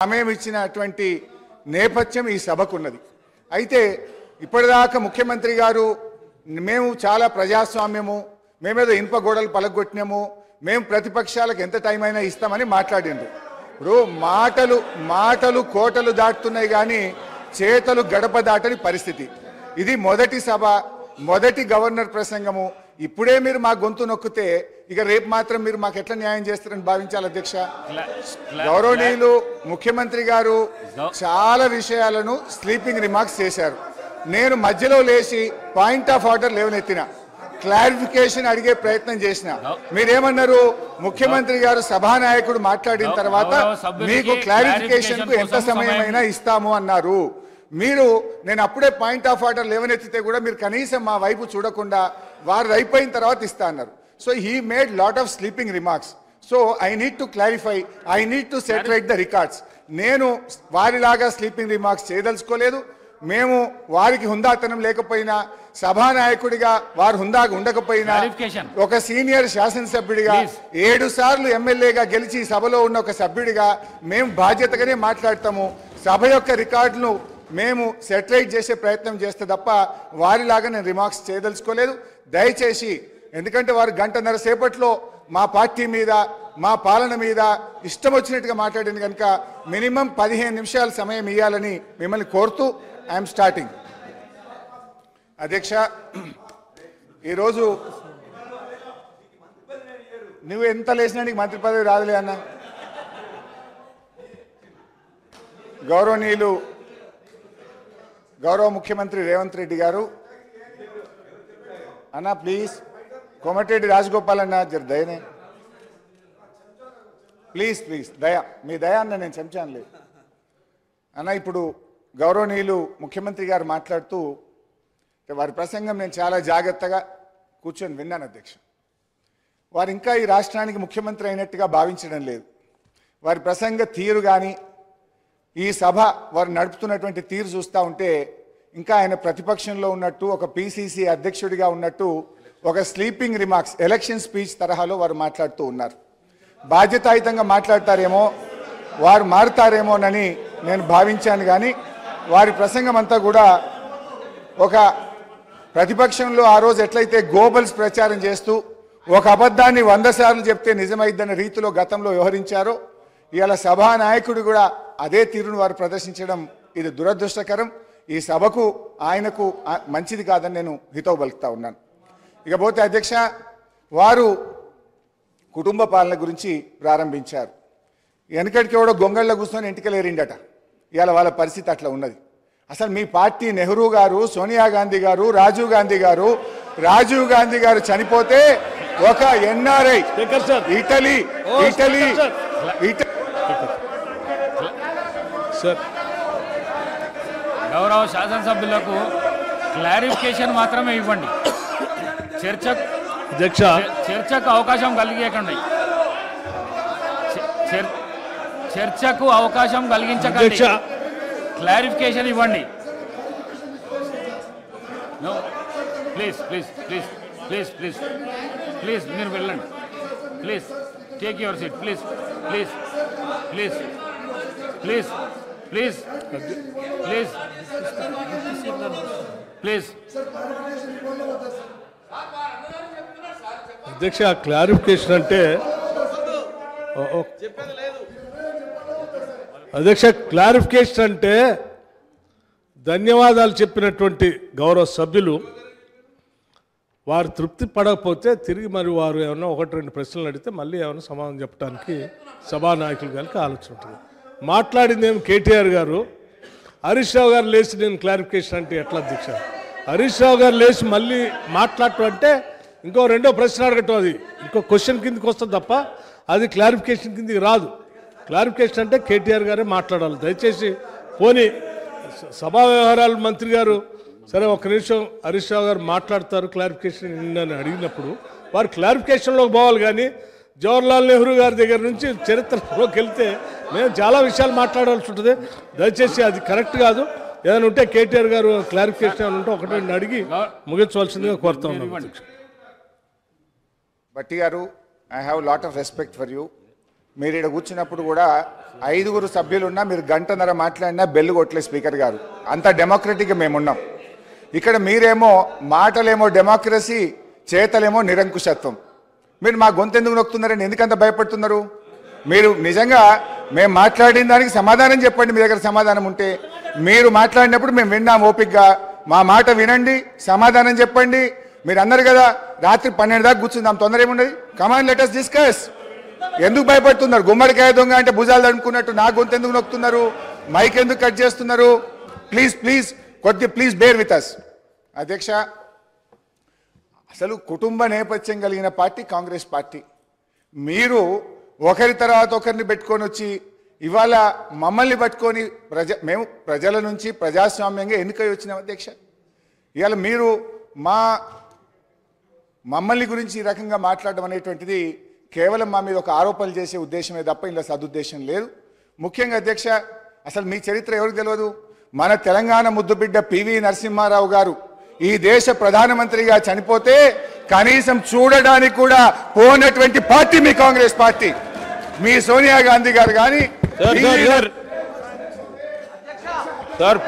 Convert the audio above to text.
సమయం ఇచ్చినటువంటి నేపథ్యం ఈ సభకు ఉన్నది. అయితే ఇప్పటిదాకా ముఖ్యమంత్రి గారు మేము చాలా ప్రజాస్వామ్యము, మేమేదో ఇనుప గోడలు పలగొట్టినాము, మేము ప్రతిపక్షాలకు ఎంత టైం అయినా ఇస్తామని మాట్లాడిండ్రు. ఇప్పుడు మాటలు కోటలు దాటుతున్నాయి కానీ చేతలు గడప దాటని పరిస్థితి. ఇది మొదటి సభ, మొదటి గవర్నర్ ప్రసంగము. ఇప్పుడే మీరు మా గొంతు నొక్కితే ఇక రేపు మాత్రం మీరు మాకు ఎట్లా న్యాయం చేస్తారని భావించాలి అధ్యక్ష. గౌరవనీయులు ముఖ్యమంత్రి గారు చాలా విషయాలను స్లీపింగ్ రిమార్క్స్ చేశారు. నేను మధ్యలో లేచి పాయింట్ ఆఫ్ ఆర్డర్ లేవనెత్తిన, క్లారిఫికేషన్ అడిగే ప్రయత్నం చేసిన. మీరేమన్నారు? ముఖ్యమంత్రి గారు సభానాయకుడు మాట్లాడిన తర్వాత మీకు క్లారిఫికేషన్ కు ఎంత సమయమైనా ఇస్తాము అన్నారు. నేను అప్పుడే పాయింట్ ఆఫ్ ఆర్డర్ లేవనెత్తితే కూడా మీరు కనీసం మా వైపు చూడకుండా వారు అయిపోయిన తర్వాత ఇస్తా అన్నారు. So he made lot of sleeping remarks. So I need to clarify, I need to set right the records. నేను వారిలాగా స్లీపింగ్ రిమార్క్స్ చేయదలుచుకోలేదు. మేము వారికి హుందాతనం లేకపోయినా, సభానాయకుడిగా వారు హుందాగా ఉండకపోయినా, ఒక సీనియర్ శాసనసభ్యుడిగా 7 సార్లు ఎమ్మెల్యేగా గెలిచి సభలో ఉన్న ఒక సభ్యుడిగా మేము బాధ్యతగానే మాట్లాడతాము. సభ యొక్క రికార్డును మేము సెటరైట్ చేసే ప్రయత్నం చేస్తే తప్ప వారిలాగా నేను రిమార్క్స్ చేయదలుచుకోలేదు. దయచేసి, ఎందుకంటే వారు గంటన్నర సేపట్లో మా పార్టీ మీద, మా పాలన మీద ఇష్టం వచ్చినట్టుగా మాట్లాడింది కనుక మినిమం 15 నిమిషాల సమయం ఇవ్వాలని మిమ్మల్ని కోరుతూ ఐఎమ్ స్టార్టింగ్. అధ్యక్ష, ఈరోజు నువ్వు ఎంత లేచినా నీకు మంత్రి పదవి రాదులే అన్న. గౌరవ ముఖ్యమంత్రి రేవంత్ రెడ్డి గారు అన్న, ప్లీజ్ కోమటిరెడ్డి రాజగోపాల్ అన్న జర దయనే, ప్లీజ్ దయ, మీ దయ అన్న, నేను చెంచానులే అన్న. ఇప్పుడు గౌరవనీయులు ముఖ్యమంత్రి గారు మాట్లాడుతూ వారి ప్రసంగం నేను చాలా జాగ్రత్తగా కూర్చొని విన్నాను అధ్యక్ష. వారు ఇంకా ఈ రాష్ట్రానికి ముఖ్యమంత్రి అయినట్టుగా భావించడం లేదు. వారి ప్రసంగ తీరు కానీ, ఈ సభ వారు నడుపుతున్నటువంటి తీరు చూస్తూ ఉంటే ఇంకా ఆయన ప్రతిపక్షంలో ఉన్నట్టు, ఒక పిసిసి అధ్యక్షుడిగా ఉన్నట్టు, ఒక స్లీపింగ్ రిమార్క్స్, ఎలక్షన్ స్పీచ్ తరహాలో వారు మాట్లాడుతూ ఉన్నారు. బాధ్యతాయుతంగా మాట్లాడతారేమో, వారు మారుతారేమోనని నేను భావించాను. కానీ వారి ప్రసంగం అంతా కూడా ఒక ప్రతిపక్షంలో ఆ రోజు ఎట్లయితే గోబల్స్ ప్రచారం చేస్తూ ఒక అబద్ధాన్ని 100 సార్లు చెప్తే నిజమైద్దన్న రీతిలో గతంలో వ్యవహరించారో, ఇవాళ సభానాయకుడు కూడా అదే తీరును వారు ప్రదర్శించడం ఇది దురదృష్టకరం. ఈ సభకు, ఆయనకు మంచిది కాదని నేను హితవు పలుకుతా ఉన్నాను. ఇకపోతే అధ్యక్ష, వారు కుటుంబ పాలన గురించి ప్రారంభించారు. వెనకటికి ఎవడో గొంగళ్ళ కూర్చొని ఇంటికెళ్ళేరిండట. ఇవాళ వాళ్ళ పరిస్థితి అట్లా ఉన్నది. అసలు మీ పార్టీ నెహ్రూ గారు, సోనియా గాంధీ గారు, రాజీవ్ గాంధీ గారు చనిపోతే ఒక ఎన్ఆర్ఐ ఇటలీ గౌరవ శాసనసభ్యులకు క్లారిఫికేషన్ మాత్రమే ఇవ్వండి. చర్చకు అవకాశం కలిగించకండి. చర్చకు అవకాశం కలిగించకండి. క్లారిఫికేషన్ ఇవ్వండి. ప్లీజ్ మీరు వెళ్ళండి. Please take your seat. Please అధ్యక్ష, క్లారిఫికేషన్ అంటే ధన్యవాదాలు చెప్పినటువంటి గౌరవ సభ్యులు వారు తృప్తి పడకపోతే తిరిగి మరి వారు ఏమన్నా 1-2 ప్రశ్నలు అడిగితే మళ్ళీ ఏమైనా సమాధానం చెప్పడానికి సభానాయకులు గారికి ఆలోచన ఉంటుంది. మాట్లాడింది ఏమి కేటీఆర్ గారు, హరీష్ రావు గారు లేచి నేను క్లారిఫికేషన్ అంటే ఎట్లా అధ్యక్ష? హరీష్ రావు గారు లేచి మళ్ళీ మాట్లాడటం అంటే ఇంకో 2వ ప్రశ్న అడగటం, అది ఇంకో క్వశ్చన్ కిందకి వస్తుంది తప్ప అది క్లారిఫికేషన్ కిందకి రాదు. క్లారిఫికేషన్ అంటే కేటీఆర్ గారే మాట్లాడాలి. దయచేసి పోనీ సభా వ్యవహారాల మంత్రి గారు సరే ఒక్క నిమిషం హరీష్ రావు గారు మాట్లాడతారు క్లారిఫికేషన్ అని అడిగినప్పుడు వారు క్లారిఫికేషన్లోకి పోవాలి. కానీ జవహర్లాల్ నెహ్రూ గారి దగ్గర నుంచి చరిత్రలోకి వెళ్తే మేము చాలా విషయాలు మాట్లాడాల్సి ఉంటుంది. దయచేసి అది కరెక్ట్ కాదు. ఏదైనా ఉంటే కేటీఆర్ గారు క్లారిఫికేషన్ ఏమైనా ఉంటే 1-2 అడిగి ముగించవలసిందిగా కోరుతా ఉన్నాను. బట్టి గారు, I have a lot of respect for you. మీరు ఇక్కడ కూర్చున్నప్పుడు కూడా 5 సభ్యులున్నా మీరు గంటన్నర మాట్లాడినా బెల్లు కొట్టలే స్పీకర్ గారు. అంత డెమోక్రటిక్గా మేమున్నాం. ఇక్కడ మీరేమో మాటలేమో డెమోక్రసీ, చేతలేమో నిరంకుశత్వం. మీరు మా గొంతు ఎందుకు నొక్కుతున్నారని ఎందుకంత భయపడుతున్నారు? మీరు నిజంగా మేము మాట్లాడిన దానికి సమాధానం చెప్పండి. మీ దగ్గర సమాధానం ఉంటే మీరు మాట్లాడినప్పుడు మేము విన్నాం ఓపికగా. మా మాట వినండి, సమాధానం చెప్పండి. మీరు అన్నారు కదా రాత్రి 12 దాకా కూర్చుందాం, తొందర ఏమున్నది? Come on let us discuss. ఎందుకు భయపడుతున్నారు? గుమ్మడికాయ దొంగ అంటే భుజాలు అనుకున్నట్టు నా గొంతు ఎందుకు నొక్కుతున్నారు? మైక్ ఎందుకు కట్ చేస్తున్నారు? Please bear with us. అధ్యక్ష, అసలు కుటుంబ నేపథ్యం కలిగిన పార్టీ కాంగ్రెస్ పార్టీ. మీరు ఒకరి తర్వాత ఒకరిని పెట్టుకొని వచ్చి ఇవాళ మమ్మల్ని పట్టుకొని మేము ప్రజల నుంచి ప్రజాస్వామ్యంగా ఎన్నికై వచ్చినాం అధ్యక్ష. ఇవాళ మీరు మమ్మల్ని గురించి ఈ రకంగా మాట్లాడడం అనేటువంటిది కేవలం మా మీద ఒక ఆరోపణలు చేసే ఉద్దేశమే తప్ప ఇలా సదుద్దేశం లేదు. ముఖ్యంగా అధ్యక్ష, అసలు మీ చరిత్ర ఎవరికి తెలియదు? మన తెలంగాణ ముద్దుబిడ్డ పివి నరసింహారావు గారు ఈ దేశ ప్రధానమంత్రిగా చనిపోతే కనీసం చూడడానికి కూడా పోనటువంటి పార్టీ మీ కాంగ్రెస్ పార్టీ. మీ సోనియా గాంధీ గారు కానీ సార్